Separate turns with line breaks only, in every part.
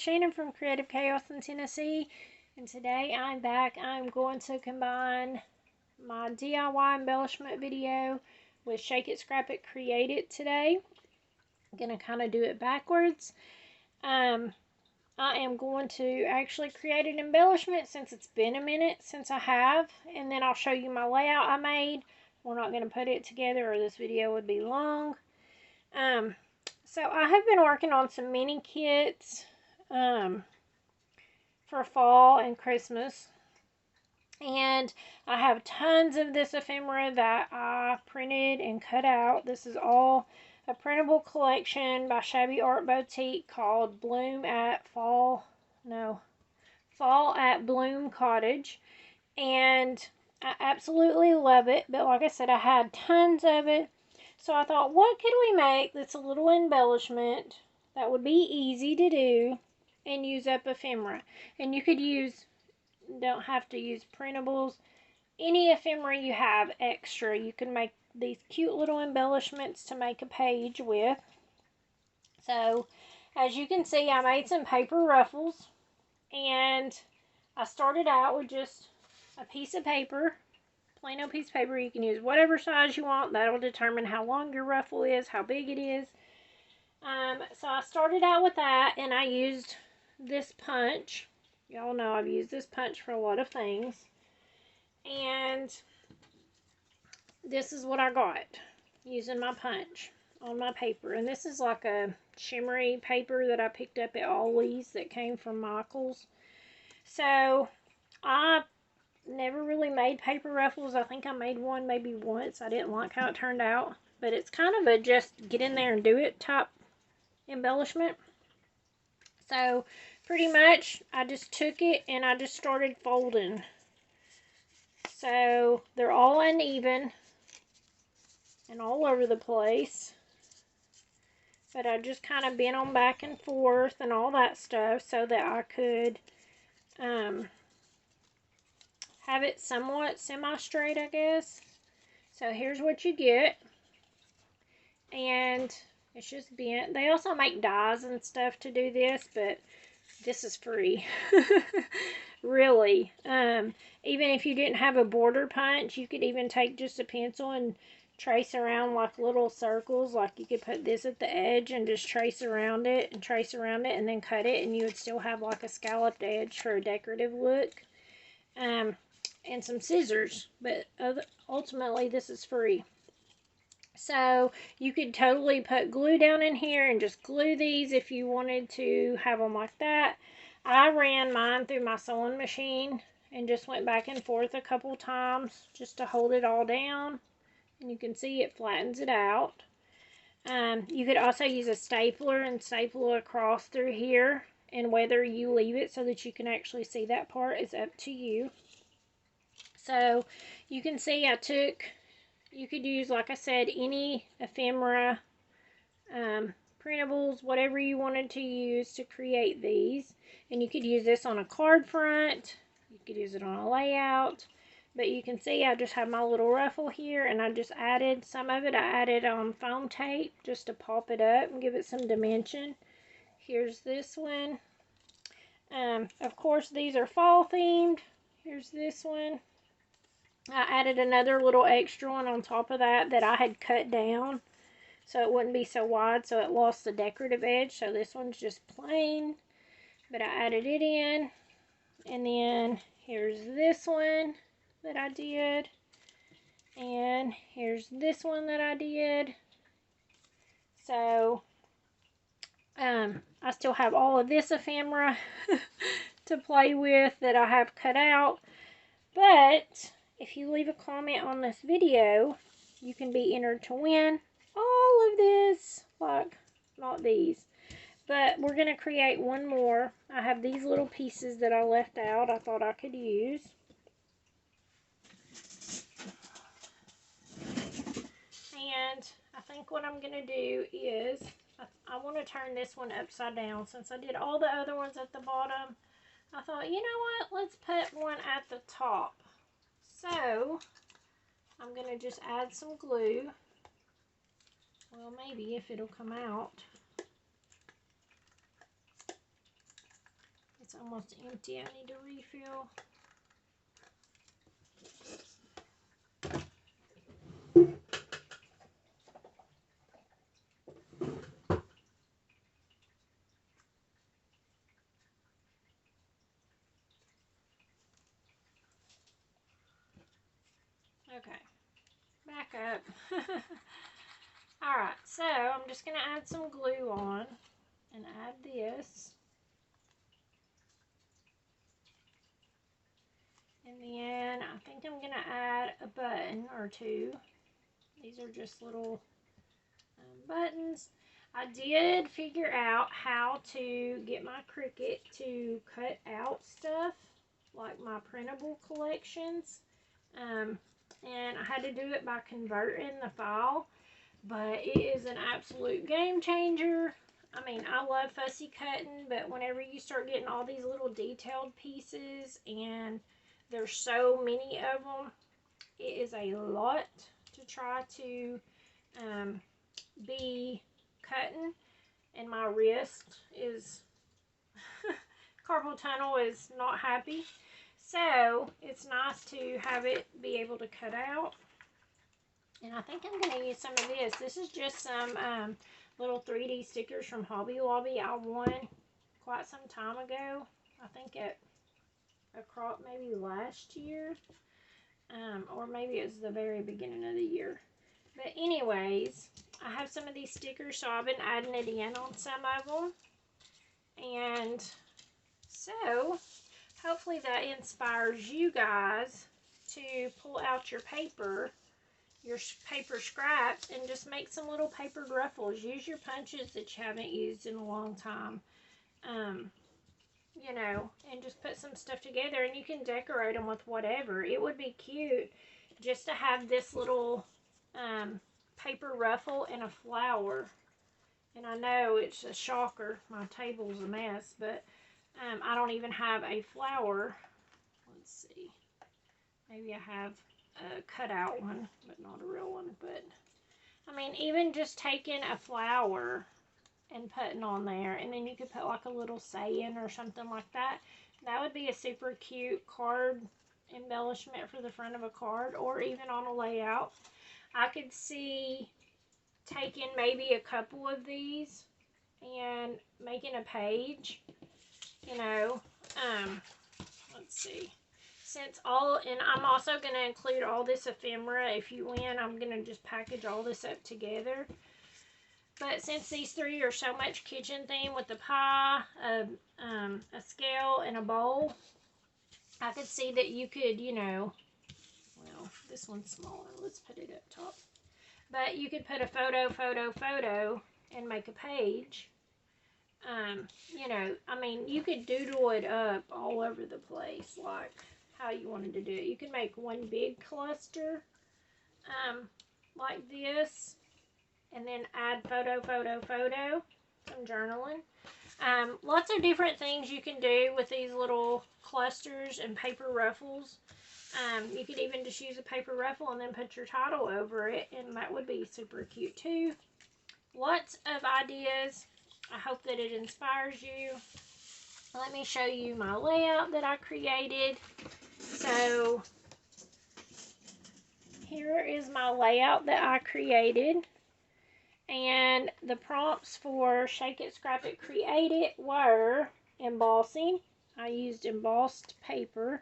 Shannon from Creative Chaos in Tennessee, and today I'm back. I'm going to combine my DIY embellishment video with Shake It, Scrap It, Create It today. I'm going to kind of do it backwards. I am going to actually create an embellishment since it's been a minute since I have, and then I'll show you my layout I made. We're not going to put it together or this video would be long. So I have been working on some mini kits for fall and Christmas, and I have tons of this ephemera that I printed and cut out. This is all a printable collection by Shabby Art Boutique called Fall at Bloom Cottage, and I absolutely love it. But like I said, I had tons of it. So I thought, what could we make that's a little embellishment that would be easy to do and use up ephemera? And you could use, don't have to use printables, any ephemera you have extra. You can make these cute little embellishments to make a page with. So as you can see, I made some paper ruffles, and I started out with just a piece of paper. Plain old piece of paper. You can use whatever size you want. That'll determine how long your ruffle is, how big it is. So I started out with that, and I used this punch. Y'all know I've used this punch for a lot of things. And this is what I got using my punch on my paper. And this is like a shimmery paper that I picked up at Always that came from Michael's. So I never really made paper ruffles. I think I made one maybe once. I didn't like how it turned out, but it's kind of a just get in there and do it type embellishment. So pretty much I just took it and I just started folding. So they're all uneven and all over the place, but I just kind of bent them back and forth and all that stuff so that I could have it somewhat semi-straight, I guess. So here's what you get, and it's just bent. They also make dies and stuff to do this, but this is free. Really. Even if you didn't have a border punch, you could even take just a pencil and trace around like little circles. Like you could put this at the edge and just trace around it and trace around it and then cut it, and you would still have like a scalloped edge for a decorative look. And some scissors, but ultimately this is free. So you could totally put glue down in here and just glue these if you wanted to have them like that. I ran mine through my sewing machine and just went back and forth a couple times just to hold it all down, and you can see it flattens it out. You could also use a stapler and staple it across through here, and whether you leave it so that you can actually see that part is up to you. So you can see you could use, like I said, any ephemera, printables, whatever you wanted to use to create these. And you could use this on a card front. You could use it on a layout. But you can see I just have my little ruffle here, and I just added some of it. I added foam tape just to pop it up and give it some dimension. Here's this one. Of course, these are fall themed. Here's this one. I added another little extra one on top of that I had cut down so it wouldn't be so wide, so it lost the decorative edge. So this one's just plain, but I added it in. And then here's this one that I did, and here's this one that I did. So I still have all of this ephemera to play with that I have cut out, but if you leave a comment on this video, you can be entered to win all of this. Like, not these. But we're going to create one more. I have these little pieces that I left out I thought I could use. And I think what I'm going to do is, I want to turn this one upside down. Since I did all the other ones at the bottom, I thought, you know what, let's put one at the top. So I'm going to just add some glue. Well, maybe if it'll come out. It's almost empty. I need to refill. Okay, back up. Alright, so I'm just going to add some glue on and add this. And then I think I'm going to add a button or two. These are just little buttons. I did figure out how to get my Cricut to cut out stuff, like my printable collections. And I had to do it by converting the file, but it is an absolute game changer. I mean, I love fussy cutting, but whenever you start getting all these little detailed pieces, and there's so many of them, it is a lot to try to be cutting, and my wrist is carpal tunnel is not happy. So it's nice to have it be able to cut out. And I think I'm going to use some of this. This is just some little 3D stickers from Hobby Lobby I won quite some time ago. I think at a crop maybe last year. Or maybe it was the very beginning of the year. But anyways, I have some of these stickers, so I've been adding it in on some of them. And so hopefully that inspires you guys to pull out your paper scraps, and just make some little papered ruffles. Use your punches that you haven't used in a long time. You know, and just put some stuff together, and you can decorate them with whatever. It would be cute just to have this little paper ruffle and a flower. And I know it's a shocker, my table's a mess, but I don't even have a flower. Let's see, maybe I have a cutout one, but not a real one. But I mean, even just taking a flower and putting on there, and then you could put like a little saying or something like that. That would be a super cute card embellishment for the front of a card, or even on a layout. I could see taking maybe a couple of these and making a page, you know. Let's see. And I'm also going to include all this ephemera. If you win, I'm going to just package all this up together. But since these three are so much kitchen theme, with the pie, a scale, and a bowl, I could see that you could, you know, well, this one's smaller. Let's put it up top. But you could put a photo, and make a page. You know, I mean, you could doodle it up all over the place, like how you wanted to do it. You can make one big cluster, like this, and then add photo, some journaling. Lots of different things you can do with these little clusters and paper ruffles. You could even just use a paper ruffle and then put your title over it, and that would be super cute too. Lots of ideas. I hope that it inspires you. Let me show you my layout that I created. So here is my layout that I created. And the prompts for Shake It, Scrap It, Create It were embossing. I used embossed paper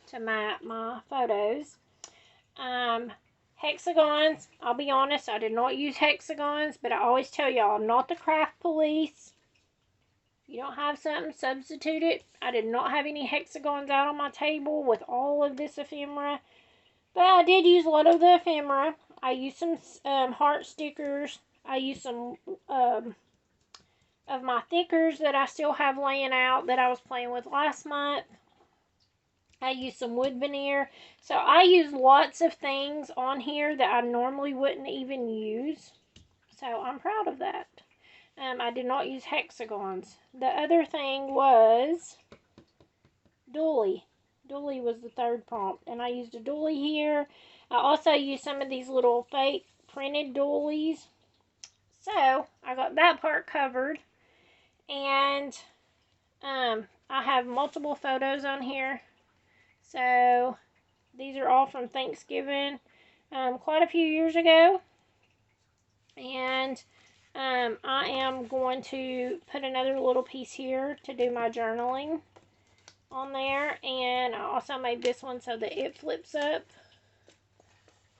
to map my photos. Hexagons, I'll be honest, I did not use hexagons, but I always tell y'all, I'm not the craft police. If you don't have something, substitute it. I did not have any hexagons out on my table with all of this ephemera, but I did use a lot of the ephemera. I used some heart stickers. I used some of my thickers that I still have laying out that I was playing with last month. I used some wood veneer. So I used lots of things on here that I normally wouldn't even use. So I'm proud of that. I did not use hexagons. The other thing was doily. Doily was the third prompt. And I used a doily here. I also used some of these little fake printed doilies. So I got that part covered. And I have multiple photos on here. So these are all from Thanksgiving, quite a few years ago. And I am going to put another little piece here to do my journaling on there. And I also made this one so that it flips up.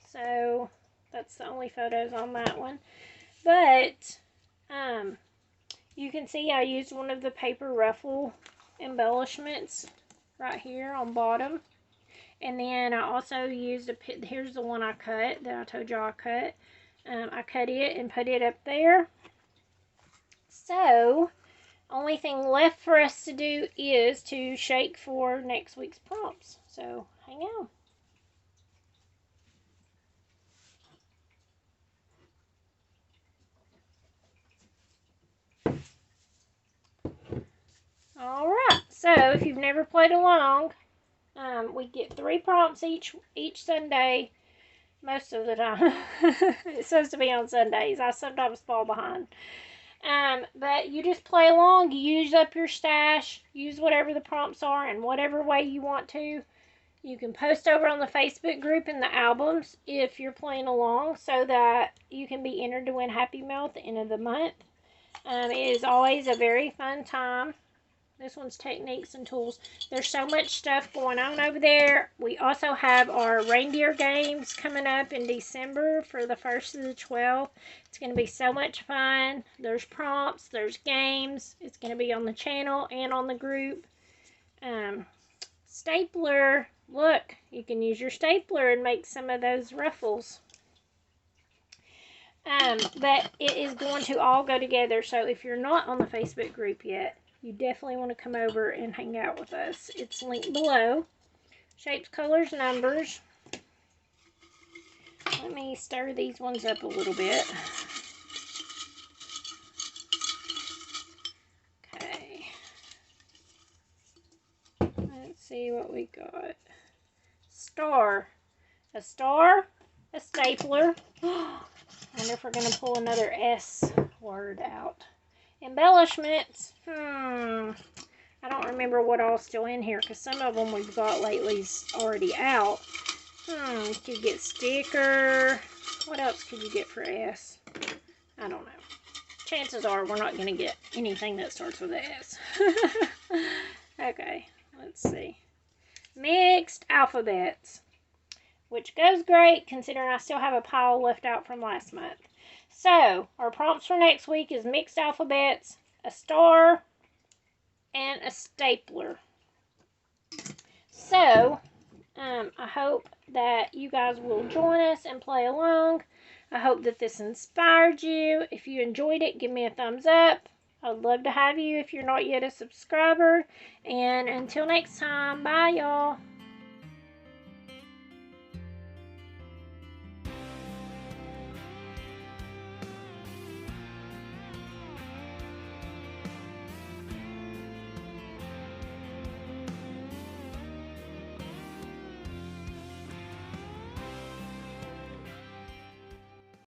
So that's the only photos on that one. But you can see I used one of the paper Ruffle embellishments right here on bottom. And then I also used here's the one I cut that I told y'all I cut. I cut it and put it up there. So, only thing left for us to do is to shake for next week's prompts. So, hang on. Alright, so if you've never played along, we get 3 prompts each Sunday, most of the time. It's supposed to be on Sundays. I sometimes fall behind. But you just play along, you use up your stash, use whatever the prompts are in whatever way you want to. You can post over on the Facebook group in the albums if you're playing along so that you can be entered to win Happy Mail at the end of the month. It is always a very fun time. This one's techniques and tools. There's so much stuff going on over there. We also have our reindeer games coming up in December for the 1st to the 12th. It's going to be so much fun. There's prompts. There's games. It's going to be on the channel and on the group. Stapler. Look, you can use your stapler and make some of those ruffles. But it is going to all go together. So if you're not on the Facebook group yet, you definitely want to come over and hang out with us. It's linked below. Shapes, colors, numbers. Let me stir these ones up a little bit. Okay. Let's see what we got. Star. A star. A stapler. I wonder if we're going to pull another S word out. Embellishments. I don't remember what all's still in here because some of them we've got lately is already out. Could you get sticker? What else could you get for S? I don't know. Chances are we're not going to get anything that starts with S. Okay, let's see. Mixed alphabets, which goes great considering I still have a pile left out from last month. So, our prompts for next week is mixed alphabets, a star, and a stapler. So, I hope that you guys will join us and play along. I hope that this inspired you. If you enjoyed it, give me a thumbs up. I'd love to have you if you're not yet a subscriber. And until next time, bye y'all.